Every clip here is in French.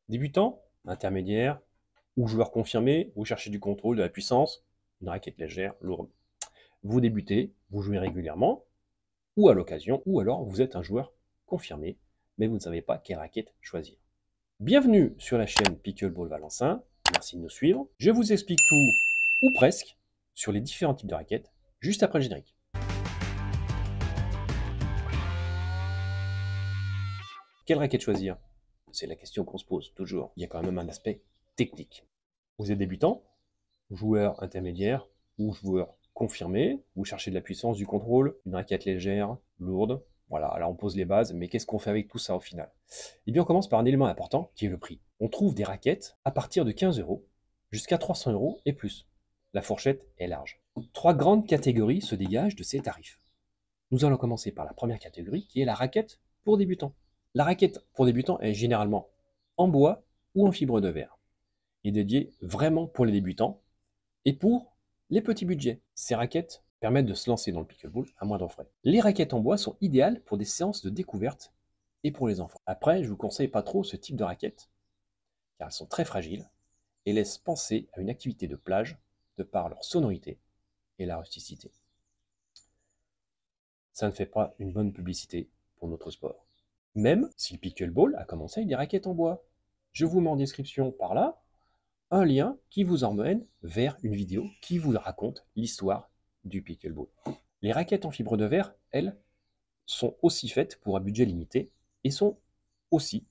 Débutant, intermédiaire ou joueur confirmé, vous cherchez du contrôle, de la puissance, une raquette légère, lourde. Vous débutez, vous jouez régulièrement, ou à l'occasion, ou alors vous êtes un joueur confirmé, mais vous ne savez pas quelle raquette choisir. Bienvenue sur la chaîne Pickleball Valencin, merci de nous suivre. Je vous explique tout, ou presque, sur les différents types de raquettes, juste après le générique. Quelle raquette choisir? C'est la question qu'on se pose toujours. Il y a quand même un aspect technique. Vous êtes débutant, joueur intermédiaire ou joueur confirmé, vous cherchez de la puissance, du contrôle, une raquette légère, lourde. Voilà, là on pose les bases, mais qu'est-ce qu'on fait avec tout ça au final? Eh bien on commence par un élément important qui est le prix. On trouve des raquettes à partir de 15 € jusqu'à 300 € et plus. La fourchette est large. Trois grandes catégories se dégagent de ces tarifs. Nous allons commencer par la première catégorie qui est la raquette pour débutants. La raquette pour débutants est généralement en bois ou en fibre de verre. Il est dédié vraiment pour les débutants et pour les petits budgets. Ces raquettes permettent de se lancer dans le pickleball à moindre frais. Les raquettes en bois sont idéales pour des séances de découverte et pour les enfants. Après, je ne vous conseille pas trop ce type de raquettes car elles sont très fragiles et laissent penser à une activité de plage de par leur sonorité et la rusticité. Ça ne fait pas une bonne publicité pour notre sport. Même si le pickleball a commencé avec des raquettes en bois. Je vous mets en description par là un lien qui vous emmène vers une vidéo qui vous raconte l'histoire du pickleball. Les raquettes en fibre de verre, elles, sont aussi faites pour un budget limité et sont aussi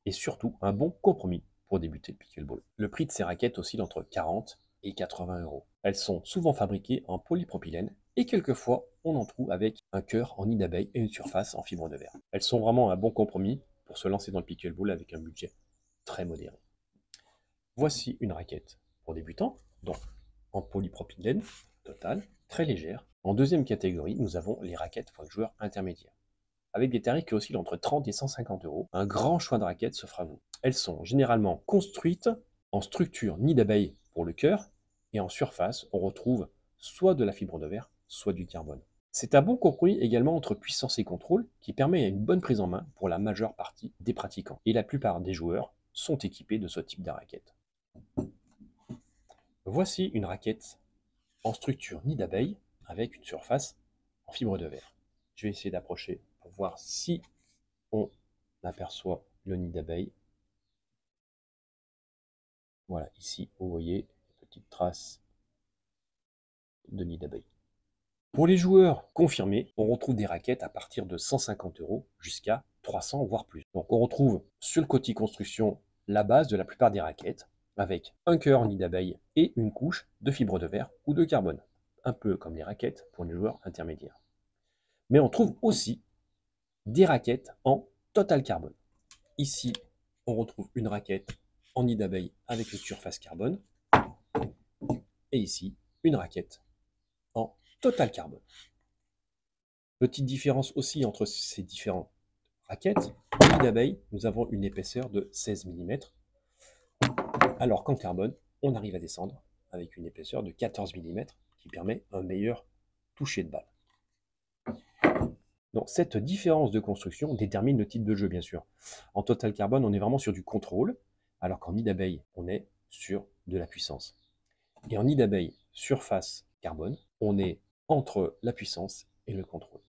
et surtout un bon compromis pour débuter le pickleball. Le prix de ces raquettes oscille entre 40 et 80 €. Elles sont souvent fabriquées en polypropylène et quelquefois on en trouve avec un cœur en nid d'abeille et une surface en fibre de verre. Elles sont vraiment un bon compromis pour se lancer dans le pickleball avec un budget très modéré. Voici une raquette pour débutants, donc en polypropylène total, très légère. En deuxième catégorie, nous avons les raquettes pour les joueurs intermédiaires. Avec des tarifs qui oscillent entre 30 et 150 €, un grand choix de raquettes s'offre à vous. Elles sont généralement construites en structure nid d'abeille pour le cœur, et en surface, on retrouve soit de la fibre de verre, soit du carbone. C'est un bon compromis également entre puissance et contrôle, qui permet une bonne prise en main pour la majeure partie des pratiquants. Et la plupart des joueurs sont équipés de ce type de raquette. Voici une raquette en structure nid d'abeille avec une surface en fibre de verre. Je vais essayer d'approcher pour voir si on aperçoit le nid d'abeille. Voilà, ici, vous voyez une petite trace de nid d'abeille. Pour les joueurs confirmés, on retrouve des raquettes à partir de 150 € jusqu'à 300 voire plus. Donc on retrouve sur le côté construction la base de la plupart des raquettes avec un cœur en nid d'abeille et une couche de fibre de verre ou de carbone, un peu comme les raquettes pour les joueurs intermédiaires. Mais on trouve aussi des raquettes en total carbone. Ici, on retrouve une raquette en nid d'abeille avec une surface carbone. Et ici, une raquette en total carbone. Petite différence aussi entre ces différentes raquettes. En nid d'abeille, nous avons une épaisseur de 16 mm, alors qu'en carbone, on arrive à descendre avec une épaisseur de 14 mm qui permet un meilleur toucher de balle. Donc cette différence de construction détermine le type de jeu, bien sûr. En total carbone, on est vraiment sur du contrôle, alors qu'en nid d'abeille, on est sur de la puissance. Et en nid d'abeille, surface carbone, on est entre la puissance et le contrôle.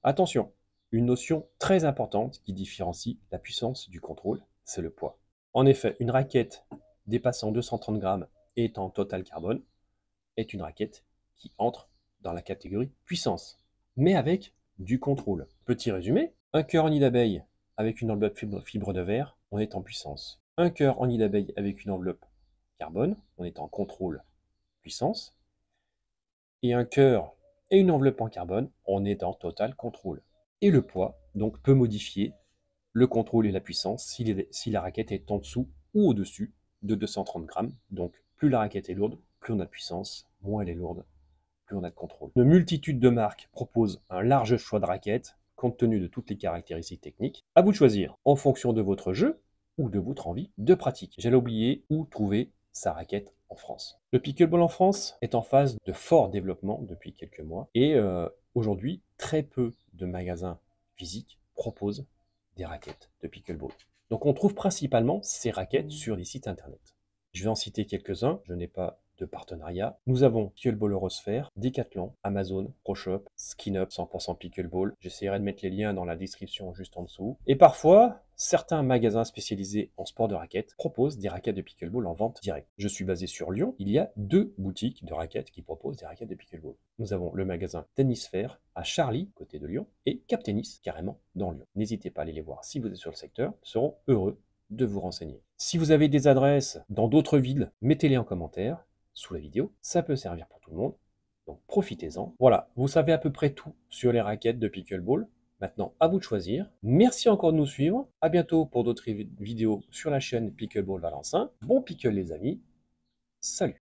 Attention, une notion très importante qui différencie la puissance du contrôle, c'est le poids. En effet, une raquette dépassant 230 grammes et étant en total carbone est une raquette qui entre dans la catégorie puissance, mais avec du contrôle. Petit résumé, un cœur en nid d'abeille avec une enveloppe fibre de verre, on est en puissance. Un cœur en nid d'abeille avec une enveloppe carbone, on est en contrôle puissance. Et un cœur et une enveloppe en carbone, on est en total contrôle. Et le poids, donc, peut modifier le contrôle et la puissance si la raquette est en dessous ou au-dessus de 230 grammes. Donc, plus la raquette est lourde, plus on a de puissance, moins elle est lourde, plus on a de contrôle. Une multitude de marques proposent un large choix de raquettes, compte tenu de toutes les caractéristiques techniques. À vous de choisir, en fonction de votre jeu ou de votre envie de pratique. J'allais oublier où trouver sa raquette en France. Le pickleball en France est en phase de fort développement depuis quelques mois et aujourd'hui, très peu de magasins physiques proposent des raquettes de pickleball. Donc on trouve principalement ces raquettes sur les sites internet. Je vais en citer quelques-uns, je n'ai pas de partenariat. Nous avons Pickleball Eurosphère, Decathlon, Amazon, ProShop, SkinUp 100% Pickleball. J'essaierai de mettre les liens dans la description juste en dessous. Et parfois, certains magasins spécialisés en sport de raquettes proposent des raquettes de pickleball en vente directe. Je suis basé sur Lyon. Il y a 2 boutiques de raquettes qui proposent des raquettes de pickleball. Nous avons le magasin Tennisfaire à Charly, côté de Lyon, et Cap Tennis, carrément dans Lyon. N'hésitez pas à aller les voir si vous êtes sur le secteur. Ils seront heureux de vous renseigner. Si vous avez des adresses dans d'autres villes, mettez-les en commentaire sous la vidéo. Ça peut servir pour tout le monde. Donc profitez-en. Voilà, vous savez à peu près tout sur les raquettes de pickleball. Maintenant, à vous de choisir. Merci encore de nous suivre. À bientôt pour d'autres vidéos sur la chaîne Pickleball Valentin. Bon pickle les amis. Salut!